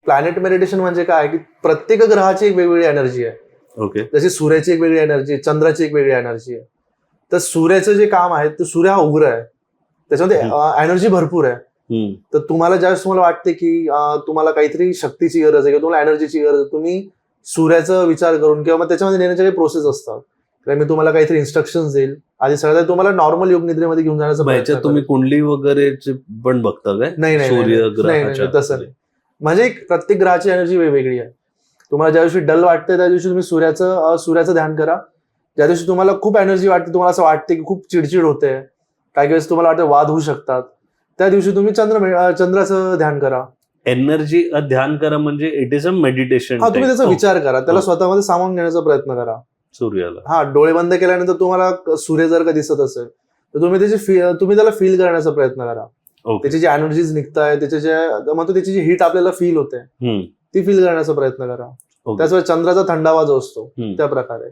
Planet meditation म्हणजे काय की प्रत्येक ग्रहाची एक वेगवेगळी एनर्जी आहे. ओके. जशी सूर्याची एक वेगळी एनर्जी, चंद्राची एक वेगळी एनर्जी आहे. तर सूर्याचं जे काम आहे ते सूर्य हा उग्र आहे, त्याच्यामध्ये एनर्जी भरपूर आहे. तर तुम्हाला ज्यावेळेस तुम्हाला वाटते की तुम्हाला काहीतरी शक्तीची गरज आहे किंवा तुम्हाला एनर्जीची गरज आहे, तुम्ही सूर्याचा विचार करून किंवा मग त्याच्यामध्ये नेण्याच्या काही प्रोसेस असतात. तर मी तुम्हाला काहीतरी इन्स्ट्रक्शन देईल आधी सगळ्यात तुम्हाला नॉर्मल योग निद्रेमध्ये घेऊन जाण्याचा प्रयत्न तुम्ही करेन. कुंडली वगैरे पण बघता काय? नाही सूर्य नाही, तसं नाही. म्हणजे प्रत्येक ग्रहाची एनर्जी वेगवेगळी आहे. तुम्हाला ज्या दिवशी डल वाटते त्या दिवशी तुम्ही सूर्याचं ध्यान करा. ज्या दिवशी तुम्हाला खूप एनर्जी वाटते, तुम्हाला असं वाटते की खूप चिडचिड होते, काही वेळेस तुम्हाला वाटतं वाद होऊ शकतात, त्या दिवशी तुम्ही चंद्राचं ध्यान करा. एनर्जी ध्यान करा म्हणजे इट इज अ मेडिटेशन. हा, तुम्ही त्याचा विचार करा, त्याला स्वतःमध्ये सामावून घेण्याचा प्रयत्न करा सूर्याला. हा, डोळे बंद केल्यानंतर तुम्हाला सूर्य जर का दिसत असेल तर तुम्ही त्याला फील करण्याचा प्रयत्न करा. त्याची जी एनर्जीज निघताय, त्याची जी हीट आपल्याला फील होते ती फील करण्याचा प्रयत्न करा. त्याचवेळी चंद्राचा थंडावा जो असतो त्या प्रकारे.